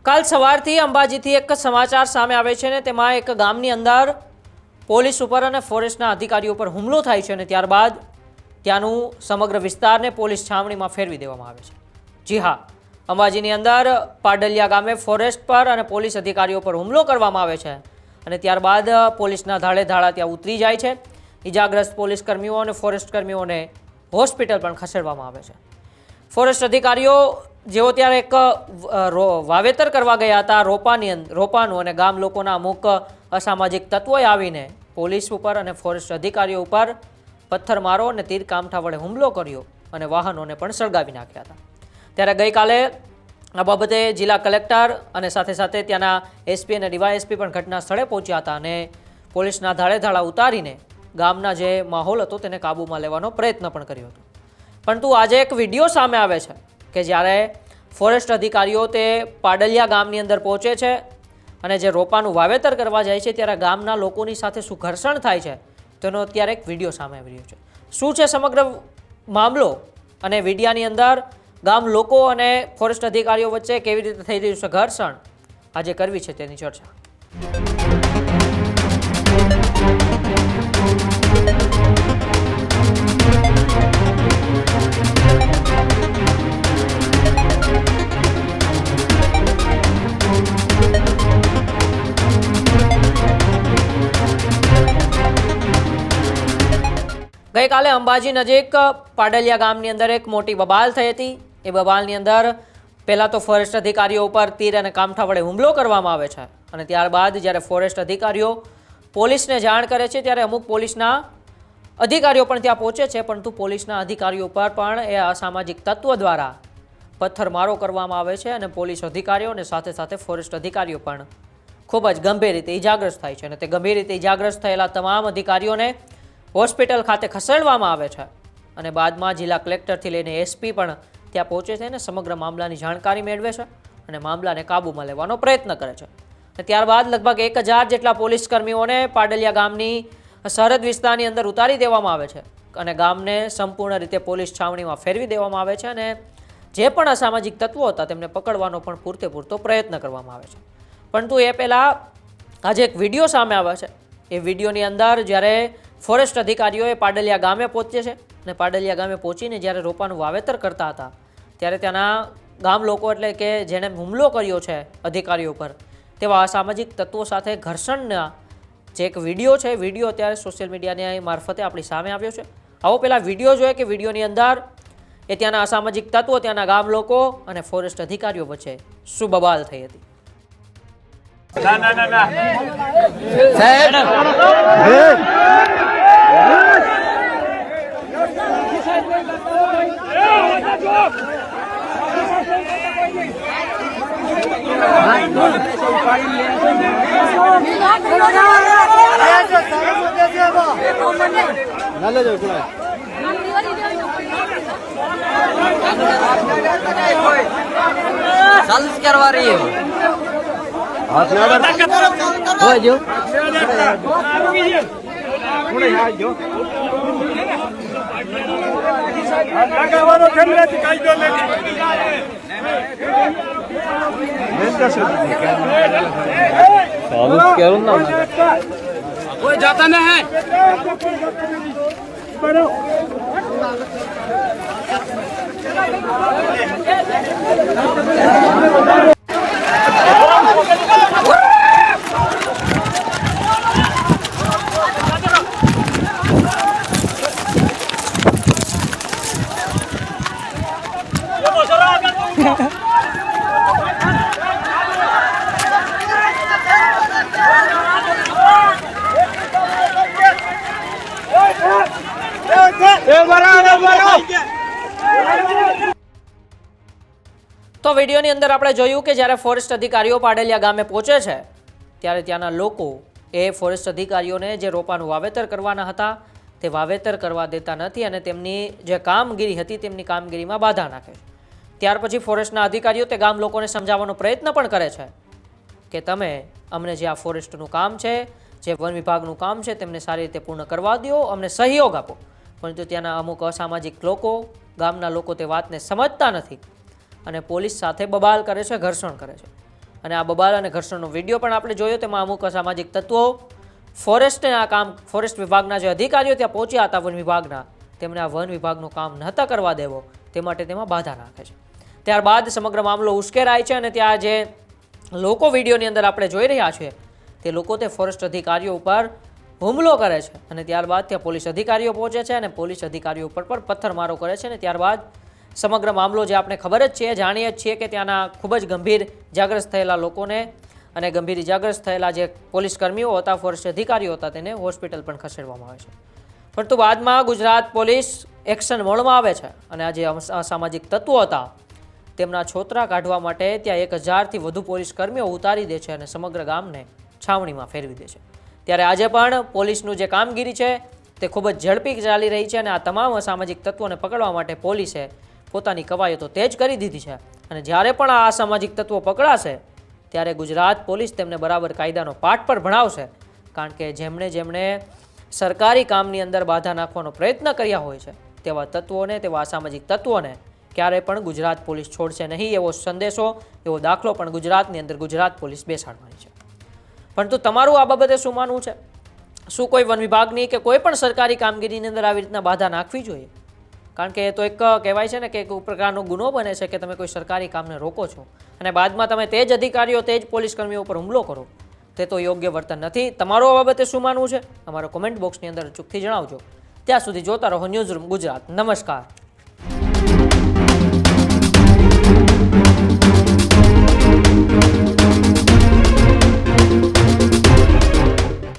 કાલ સવારથી અંબાજીથી એક સમાચાર સામે આવે છે ને તેમાં એક ગામની અંદર પોલીસ ઉપર અને ફોરેસ્ટના અધિકારીઓ પર હુમલો થાય છે અને ત્યારબાદ ત્યાંનું સમગ્ર વિસ્તારને પોલીસ છાવણીમાં ફેરવી દેવામાં આવે છે। જી હા, અંબાજીની અંદર પાડલિયા ગામે ફોરેસ્ટ પર અને પોલીસ અધિકારીઓ પર હુમલો કરવામાં આવે છે અને ત્યારબાદ પોલીસના ધાડે ધાડા ત્યાં ઉતરી જાય છે। ઇજાગ્રસ્ત પોલીસ કર્મીઓ અને ફોરેસ્ટ કર્મીઓને હોસ્પિટલ પણ ખસેડવામાં આવે છે। ફોરેસ્ટ અધિકારીઓ જેઓ ત્યારે એક વાવેતર કરવા ગયા હતા રોપાનું અને ગામ લોકોના અમુક અસામાજિક તત્વોએ આવીને પોલીસ ઉપર અને ફોરેસ્ટ અધિકારીઓ ઉપર પથ્થરમારો અને તીર કામઠા વડે હુમલો કર્યો અને વાહનોને પણ સળગાવી નાખ્યા હતા। ત્યારે ગઈકાલે આ બાબતે જિલ્લા કલેક્ટર અને સાથે સાથે ત્યાંના એસપી અને ડીવાયએસપી પણ ઘટના સ્થળે પહોંચ્યા હતા અને પોલીસના ધાડે ધાડા ઉતારીને ગામના જે માહોલ હતો તેને કાબૂમાં લેવાનો પ્રયત્ન પણ કર્યો હતો। પરંતુ આજે એક વિડીયો સામે આવે છે કે જ્યારે ફોરેસ્ટ અધિકારીઓ તે પાડલિયા ગામની અંદર પહોંચે છે અને જે રોપાનું વાવેતર કરવા જાય છે ત્યારે ગામના લોકોની સાથે શું ઘર્ષણ થાય છે તેનો અત્યારે એક વિડીયો સામે આવી રહ્યો છે। શું છે સમગ્ર મામલો અને વિડીયાની અંદર ગામ લોકો અને ફોરેસ્ટ અધિકારીઓ વચ્ચે કેવી રીતે થઈ રહ્યું છે ઘર્ષણ, આજે કરવી છે તેની ચર્ચા। ગઈકાલે અંબાજી નજીક પાડલિયા ગામની અંદર એક મોટી બબાલ થઈ હતી। એ બબાલની અંદર પહેલાં તો ફોરેસ્ટ અધિકારીઓ ઉપર તીર અને કામઠા વડે હુમલો કરવામાં આવે છે અને ત્યારબાદ જ્યારે ફોરેસ્ટ અધિકારીઓ પોલીસને જાણ કરે છે ત્યારે અમુક પોલીસના અધિકારીઓ પણ ત્યાં પહોંચે છે, પરંતુ પોલીસના અધિકારીઓ પર પણ એ અસામાજિક તત્વો દ્વારા પથ્થરમારો કરવામાં આવે છે અને પોલીસ અધિકારીઓ અને સાથે સાથે ફોરેસ્ટ અધિકારીઓ પણ ખૂબ જ ગંભીર રીતે ઇજાગ્રસ્ત થાય છે અને તે ગંભીર રીતે ઇજાગ્રસ્ત થયેલા તમામ અધિકારીઓને હોસ્પિટલ ખાતે ખસેડવામાં આવે છે અને બાદમાં જિલ્લા કલેક્ટરથી લઈને એસપી પણ ત્યાં પહોંચે છે અને સમગ્ર મામલાની જાણકારી મેળવે છે અને મામલાને કાબૂમાં લેવાનો પ્રયત્ન કરે છે। અને ત્યારબાદ લગભગ 1000 જેટલા પોલીસ કર્મીઓને પાડલિયા ગામની સરહદ વિસ્તારની અંદર ઉતારી દેવામાં આવે છે અને ગામને સંપૂર્ણ રીતે પોલીસ છાવણીમાં ફેરવી દેવામાં આવે છે અને જે પણ અસામાજિક તત્વો હતા તેમને પકડવાનો પણ પૂરતો પ્રયત્ન કરવામાં આવે છે। પરંતુ એ પહેલાં આજે એક વિડીયો સામે આવે છે। એ વિડીયોની અંદર જ્યારે ફોરેસ્ટ અધિકારીઓએ પાડલિયા ગામે પહોંચે છે અને પાડલિયા ગામે પહોંચીને જ્યારે રોપાનું વાવેતર કરતા હતા ત્યારે ત્યાંના ગામ લોકો એટલે કે જેણે હુમલો કર્યો છે અધિકારીઓ પર તેવા અસામાજિક તત્વો સાથે ઘર્ષણના જે એક વિડીયો છે, વિડીયો અત્યારે સોશિયલ મીડિયાની મારફતે આપણી સામે આવ્યો છે। આવો પહેલાં વિડીયો જોઈએ કે વિડીયોની અંદર એ ત્યાંના અસામાજિક તત્વો, ત્યાંના ગામ લોકો અને ફોરેસ્ટ અધિકારીઓ વચ્ચે શું બબાલ થઈ હતી। चालूच करवा रही है कोई जाता नहीं है। તો વિડીયોની અંદર આપણે જોયું કે જ્યારે ફોરેસ્ટ અધિકારીઓ પાડલિયા ગામે પહોંચે છે ત્યારે ત્યાંના લોકો એ ફોરેસ્ટ અધિકારીઓને જે રોપાનું વાવેતર કરવાના હતા તે વાવેતર કરવા દેતા નથી અને તેમની જે કામગીરી હતી તેમની કામગીરીમાં બાધા નાખે છે। ત્યાર પછી ફોરેસ્ટના અધિકારીઓ તે ગામ લોકોને સમજાવવાનો પ્રયત્ન પણ કરે છે કે તમે અમને જે આ ફોરેસ્ટનું કામ છે, જે વન વિભાગનું કામ છે તેમને સારી રીતે પૂર્ણ કરવા દો, અમને સહયોગ આપો। પરંતુ ત્યાંના અમુક અસામાજિક લોકો, ગામના લોકો તે વાતને સમજતા નથી અને પોલીસ સાથે બબાલ કરે છે, ઘર્ષણ કરે છે અને આ બબાલ અને ઘર્ષણનો વિડીયો પણ આપણે જોયો. તેમાં અમુક અસામાજિક તત્વો ફોરેસ્ટ વિભાગના જે અધિકારીઓ ત્યાં પહોંચ્યા હતા વન વિભાગના, તેમને આ વન વિભાગનું કામ નહોતા કરવા દેવો તે માટે તેમાં બાધા નાખે છે. ત્યારબાદ સમગ્ર મામલો ઉશ્કેરાય છે અને ત્યાં જે લોકો વિડીયોની અંદર આપણે જોઈ રહ્યા છીએ તે લોકો તે ફોરેસ્ટ અધિકારીઓ ઉપર હુમલો કરે છે અને ત્યારબાદ ત્યાં પોલીસ અધિકારીઓ પહોંચે છે અને પોલીસ અધિકારીઓ ઉપર પણ પથ્થરમારો કરે છે અને ત્યારબાદ સમગ્ર મામલો જે આપણે ખબર જ છે, જાણીએ જ છીએ કે ત્યાંના ખૂબ જ ગંભીર ઇજાગ્રસ્ત થયેલા લોકોને અને ગંભીર ઇજાગ્રસ્ત થયેલા જે પોલીસ કર્મીઓ હતા, ફોરેસ્ટ અધિકારીઓ હતા, તેને હોસ્પિટલ પણ ખસેડવામાં આવે છે. પરંતુ બાદમાં ગુજરાત પોલીસ એક્શન મોડમાં આવે છે અને આ જે અસામાજિક તત્વો હતા તેમના છોતરા કાઢવા માટે ત્યાં 1000થી વધુ પોલીસ કર્મીઓ ઉતારી દે છે અને સમગ્ર ગામને છાવણીમાં ફેરવી દે છે. ત્યારે આજે પણ પોલીસનું જે કામગીરી છે તે ખૂબ જ ઝડપી ચાલી રહી છે અને આ તમામ અસામાજિક તત્વોને પકડવા માટે પોલીસે પોતાની કવાયતો તેજ કરી દીધી છે અને જ્યારે પણ આ અસામાજિક તત્વો પકડાશે ત્યારે ગુજરાત પોલીસ તેમને બરાબર કાયદાનો પાઠ પર ભણાવશે. કારણ કે જેમણે સરકારી કામની અંદર બાધા નાખવાનો પ્રયત્ન કર્યા હોય છે તેવા તત્વોને, તેવા અસામાજિક તત્વોને ક્યારે પણ ગુજરાત પોલીસ છોડશે નહીં, એવો સંદેશો, એવો દાખલો પણ ગુજરાતની અંદર ગુજરાત પોલીસ બેસાડવાની છે. પરંતુ તમારું આ બાબતે શું માનવું છે? શું કોઈ વન વિભાગની કે કોઈ પણ સરકારી કામગીરીની અંદર આવી રીતના બાધા નાખવી જોઈએ? કારણ કે એ તો એક કહેવાય છે ને કે એક પ્રકારનો ગુનો બને છે કે તમે કોઈ સરકારી કામને રોકો છો અને બાદમાં તમે તે જ અધિકારીઓ, તે જ પોલીસ કર્મીઓ ઉપર હુમલો કરો. તે તો યોગ્ય વર્તન નથી. તમારું આ બાબતે શું માનવું છે? અમારો કોમેન્ટ બોક્સની અંદર અચૂકથી જણાવજો. ત્યાં સુધી જોતા રહો ન્યૂઝરૂમ ગુજરાત. નમસ્કાર.